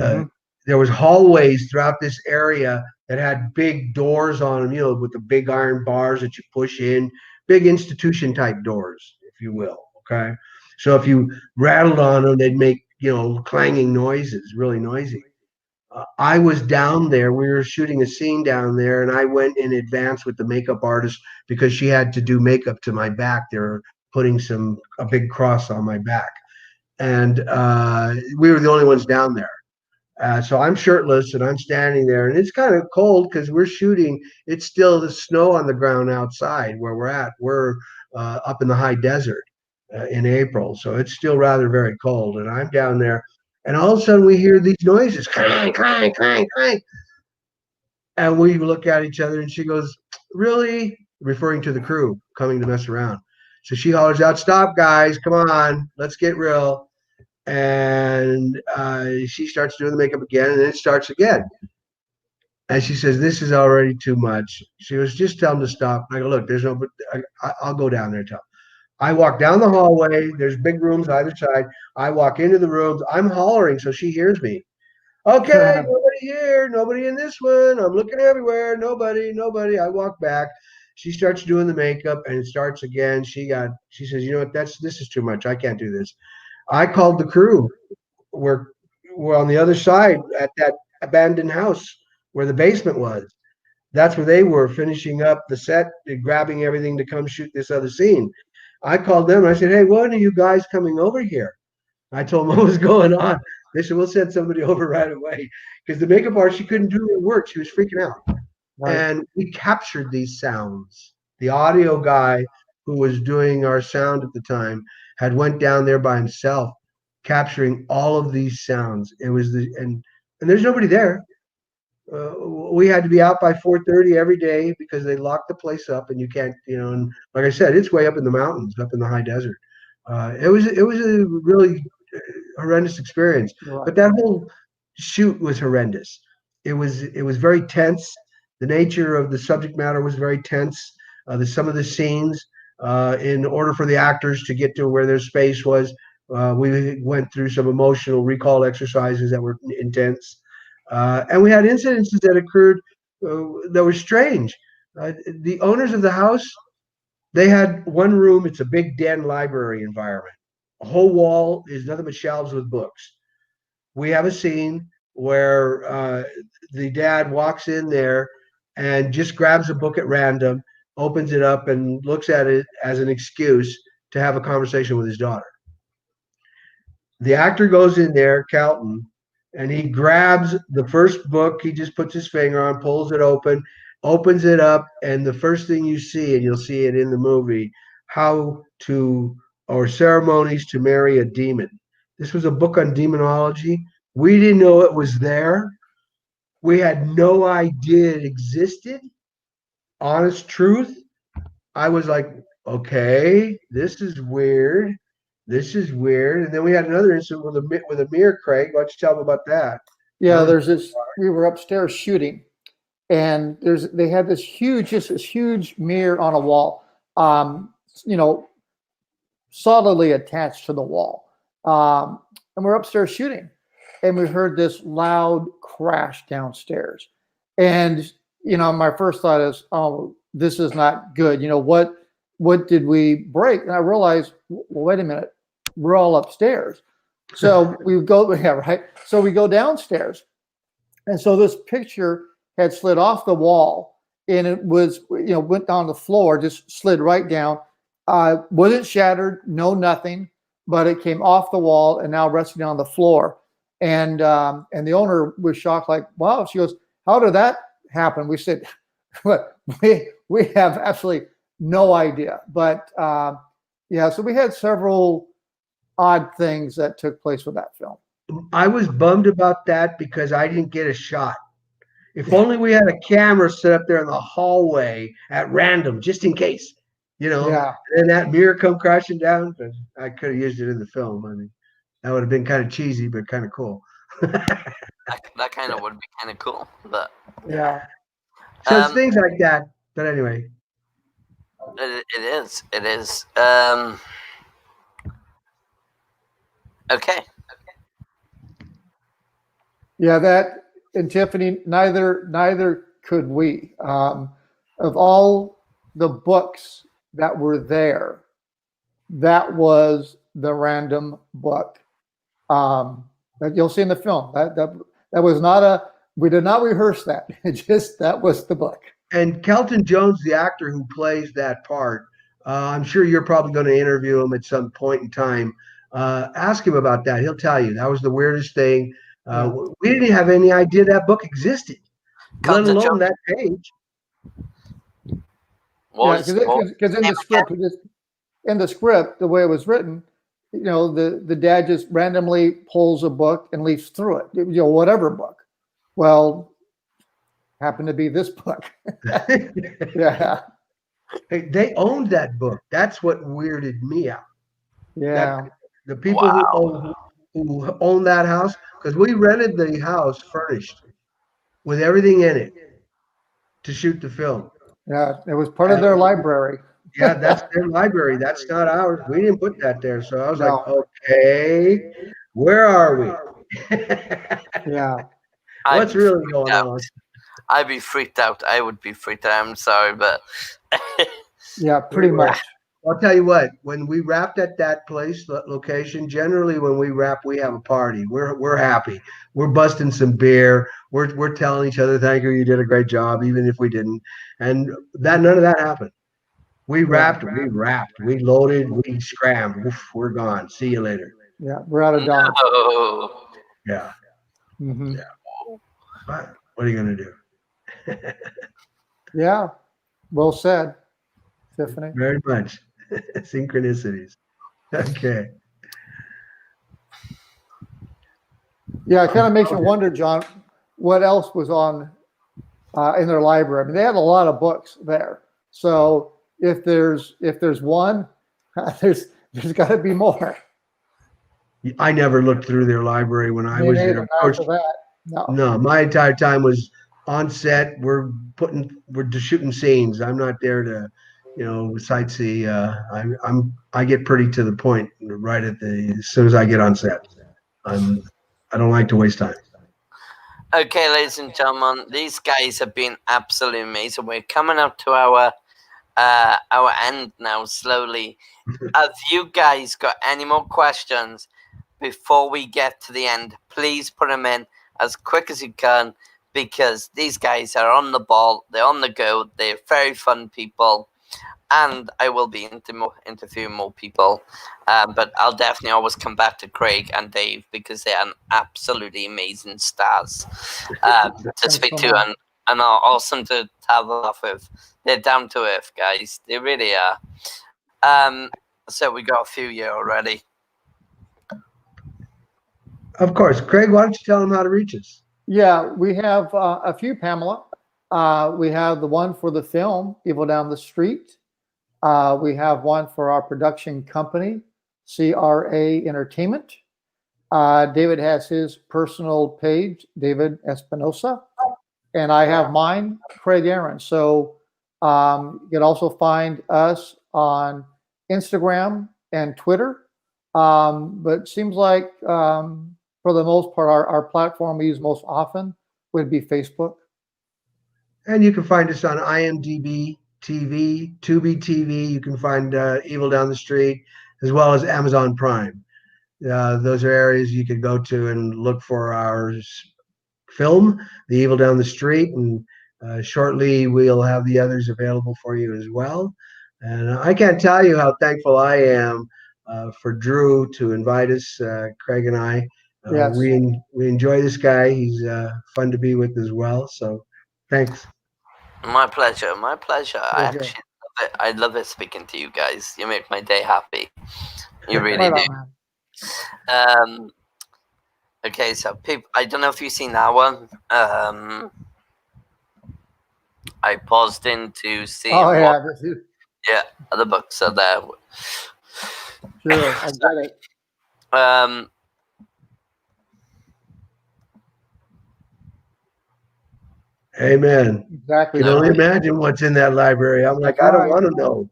Uh, Hmm. there was hallways throughout this area that had big doors on them, with the big iron bars that you push in, big institution type doors, if you will. Okay. So if you rattled on them, they'd make, clanging noises, really noisy. I was down there. We were shooting a scene down there, and I went in advance with the makeup artist because she had to do makeup to my back. They were putting a big cross on my back, and we were the only ones down there. So I'm shirtless and I'm standing there, and it's kind of cold because we're shooting. It's still the snow on the ground outside where we're at. We're up in the high desert in April, so it's still rather very cold. And I'm down there, and all of a sudden we hear these noises, clang, clang, clang, clang, and we look at each other, and she goes, "Really?" Referring to the crew coming to mess around. So she hollers out, "Stop, guys! Come on, let's get real." And she starts doing the makeup again, and then it starts again. And she says, "This is already too much." She goes, "Just tell them to stop." I go, "Look, there's no, but I'll go down there and tell." I walk down the hallway. There's big rooms either side. I walk into the rooms. I'm hollering so she hears me. Okay, nobody here. Nobody in this one. I'm looking everywhere. Nobody, nobody. I walk back. She starts doing the makeup, and it starts again. She says, "You know what? This is too much. I can't do this." I called the crew. We're we're on the other side at that abandoned house where the basement was. That's where they were finishing up the set, grabbing everything to come shoot this other scene. I called them and I said, "Hey, when are you guys coming over here?" I told them what was going on. They said, "We'll send somebody over right away." Because the makeup artist, she couldn't do her work. She was freaking out. Right. And we captured these sounds. The audio guy who was doing our sound at the time had went down there by himself, capturing all of these sounds. It was and there's nobody there. We had to be out by 4:30 every day because they locked the place up, and you can't, and like I said, it's way up in the mountains, up in the high desert. It was a really horrendous experience, Right. but that whole shoot was horrendous. It was very tense. The nature of the subject matter was very tense. Some of the scenes, in order for the actors to get to where their space was, we went through some emotional recall exercises that were intense, and we had incidences that occurred that were strange. The owners of the house, they had one room. It's a big den library environment. A whole wall is nothing but shelves with books. We have a scene where the dad walks in there and just grabs a book at random, opens it up, and looks at it as an excuse to have a conversation with his daughter. The actor goes in there, Calton, and he grabs the first book. He just puts his finger on, pulls it open, opens it up, and the first thing you see, and you'll see it in the movie, how to or ceremonies to marry a demon. This was a book on demonology. We didn't know it was there. We had no idea it existed. Honest truth. I was like, okay, this is weird. This is weird. And then we had another incident with a mirror, Craig. Why don't you tell them about that? That Yeah. was There's this. We were upstairs shooting, and they had this huge mirror on a wall, um, you know, solidly attached to the wall. And we're upstairs shooting, and we heard this loud crash downstairs. And my first thought is, oh, this is not good. What did we break? And I realized, well, wait a minute, we're all upstairs. So we go, yeah, right. So we go downstairs, And so this picture had slid off the wall, and it was, went down the floor, just slid right down. Wasn't shattered, no nothing, but it came off the wall and now resting on the floor. And the owner was shocked, like, wow. She goes, how did that happen? We said, what, we have absolutely no idea. But yeah, so we had several odd things that took place with that film. I was bummed about that because I didn't get a shot. If only we had a camera set up there in the hallway at random, just in case, Yeah. And then that mirror come crashing down. I could have used it in the film. I mean, that would have been kind of cheesy, but kind of cool. That kind of would be kind of cool, but Yeah. So it's things like that. But anyway, it is. It is. Okay. Yeah, that, and Tiffany, neither could we. Of all the books that were there, that was the random book that you'll see in the film. That was not we did not rehearse that. It just, that was the book. And Kelton Jones, the actor who plays that part, I'm sure you're probably going to interview him at some point in time. Ask him about that. He'll tell you that was the weirdest thing. We didn't have any idea that book existed, let alone that page. Because in the script, the way it was written, the dad just randomly pulls a book and leaves through it, whatever book. Well, happened to be this book. Yeah. They owned that book. That's what weirded me out. Yeah. The people who own that house, because we rented the house furnished with everything in it to shoot the film. Yeah, it was part of their library. Yeah, that's their library. That's not ours. We didn't put that there. So I was like, okay, where are we? Yeah. What's really going on? I'd be freaked out. I would be freaked out. I'm sorry, but yeah, pretty much. I'll tell you what, when we wrapped at that place, location, generally when we wrap, we have a party. We're happy. We're busting some beer. We're telling each other, thank you, you did a great job, even if we didn't. And none of that happened. We wrapped, we loaded, we scrammed. Oof, we're gone. See you later. Yeah, we're out of Dodge. No. Yeah. Mm-hmm. Yeah. But what are you going to do? Yeah, well said, Tiffany. Very much. Synchronicities. Okay. Yeah, it kind of makes you wonder, John, what else was on in their library. I mean, they had a lot of books there. So if there's one, there's got to be more. I never looked through their librry when I was there. No, my entire time was on set. We're just shooting scenes. I'm not there to, sightsee. I get pretty to the point right as soon as I get on set. I don't like to waste time. Okay, ladies and gentlemen, these guys have been absolutely amazing. We're coming up to our end now, slowly. Have you guys got any more questions before we get to the end? Please put them in as quick as you can, because these guys are on the ball. They're on the go. They're very fun people. And I will be interviewing more people. But I'll definitely always come back to Craig and Dave, because they are absolutely amazing stars to speak to and are awesome to have a laugh with. They're down to earth, guys. They really are. So we got a few here already. Of course. Craig, why don't you tell them how to reach us? Yeah, we have a few, Pamela. We have the one for the film, Evil Down the Street. We have one for our production company, CRA Entertainment. David has his personal page, David Espinosa. And I have mine, Craig Aaron. So you can also find us on Instagram and Twitter. But it seems like for the most part, our platform we use most often would be Facebook. And you can find us on IMDb TV, Tubi TV. You can find Evil Down the Street, as well as Amazon Prime. Those are areas you can go to and look for our film, The Evil Down the Street, and shortly we'll have the others available for you as well. And I can't tell you how thankful I am for Drew to invite us, Craig and I. Yes. We enjoy this guy. He's fun to be with as well. So thanks. My pleasure. My pleasure. I Sure, sure. actually love it. I love it speaking to you guys. You make my day happy. You really Right do. on, man. Um, okay, so people, I don't know if you've seen that one. I paused in to see Oh what. yeah, this is, Yeah, the books are there. sure. I get it. Um, Amen. Exactly, Can only John. imagine what's in that library. I'm That's like, I don't right. want to know.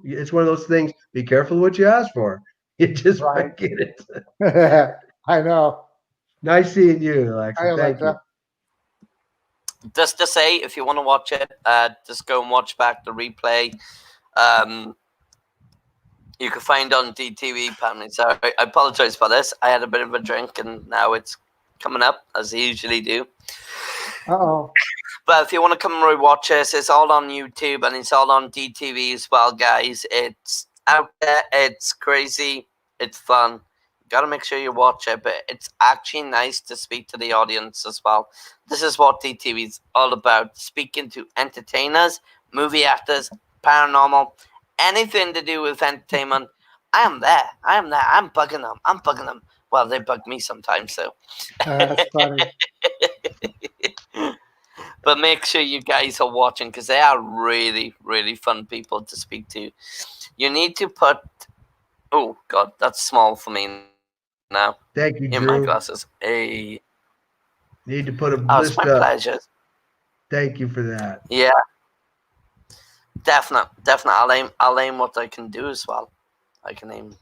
It's one of those things. Be careful what you ask for. You just Right. might get it. I know. Nice seeing you, Hi, Alexa. Thank you. Alexa. just to say, if you want to watch it, just go and watch back the replay. Um, you can find on DTV. Apparently, sorry, I apologize for this. I had a bit of a drink, and now it's coming up as I usually do. Uh-oh. But if you want to come and rewatch this, it's all on YouTube and it's all on DTV as well, guys. It's out there. It's crazy. It's fun. Gotta make sure you watch it, but it's actually nice to speak to the audience as well. This is what DTV is all about: speaking to entertainers, movie actors, paranormal, anything to do with entertainment. I am there. I am there. I'm bugging them. I'm bugging them. Well, they bug me sometimes, so. That's funny. But make sure you guys are watching because they are really, really fun people to speak to. You need to put. Oh God, that's small for me now. Thank In you, my Drew. glasses. Hey, Need to put a oh, it's my list up. pleasure. Thank you for that. Yeah, definitely. I'll aim what I can do as well. I can aim.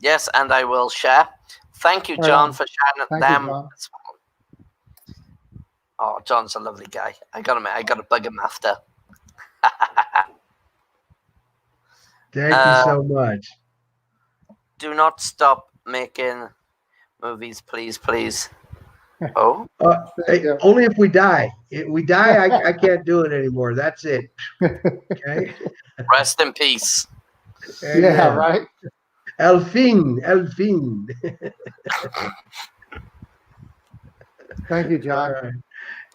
Yes, and I will share. Thank you, Right John, on. for sharing Thank you, them John. as well. Oh, John's a lovely guy. I got to bug him after. Thank you so much. Do not stop making movies, please, please. Oh, Thank you. Only if we die. If we die, I can't do it anymore. That's it. Okay. rest in peace. Yeah, Amen. right. El fin. El fin. Thank you, All John. right.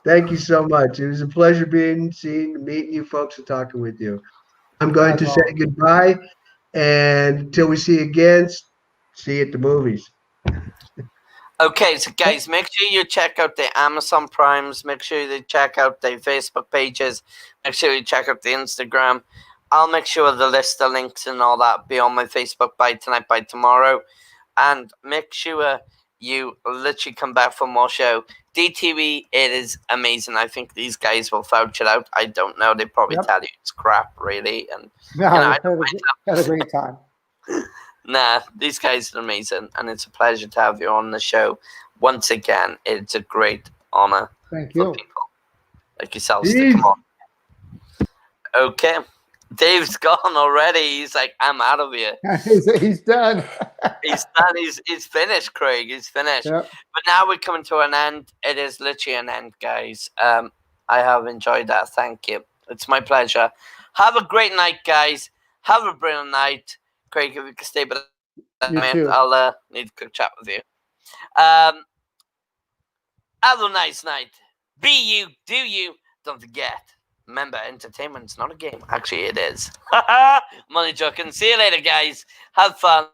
Thank you so much. It was a pleasure meeting you folks and talking with you. I'm going As to say always. goodbye, and until we see you again, see you at the movies. Okay, so guys, make sure you check out the Amazon Primes. Make sure you check out the Facebook pages. Make sure you check out the Instagram. I'll make sure the list of links and all that be on my Facebook by tonight, by tomorrow. And make sure you literally come back for more show. DTV, it is amazing. I think these guys will vouch it out. I don't know. They probably Yep. tell you it's crap, really. And No, you know, I had don't mind had a great time. Nah, these guys are amazing, and it's a pleasure to have you on the show. Once again, it's a great honor Thank for you. people like yourselves to Steve. come on. Okay, Dave's gone already. He's like, I'm out of here. He's done. He's done. He's finished, Craig. He's finished. Yep. But now we're coming to an end. It is literally an end, guys. I have enjoyed that. Thank you. It's my pleasure. Have a great night, guys. Have a brilliant night. Craig, if you can stay with You me, too. I'll need a quick chat with you. Have a nice night. Be you, do you. Don't forget. Remember, entertainment's not a game. Actually, it is. Money joking. See you later, guys. Have fun.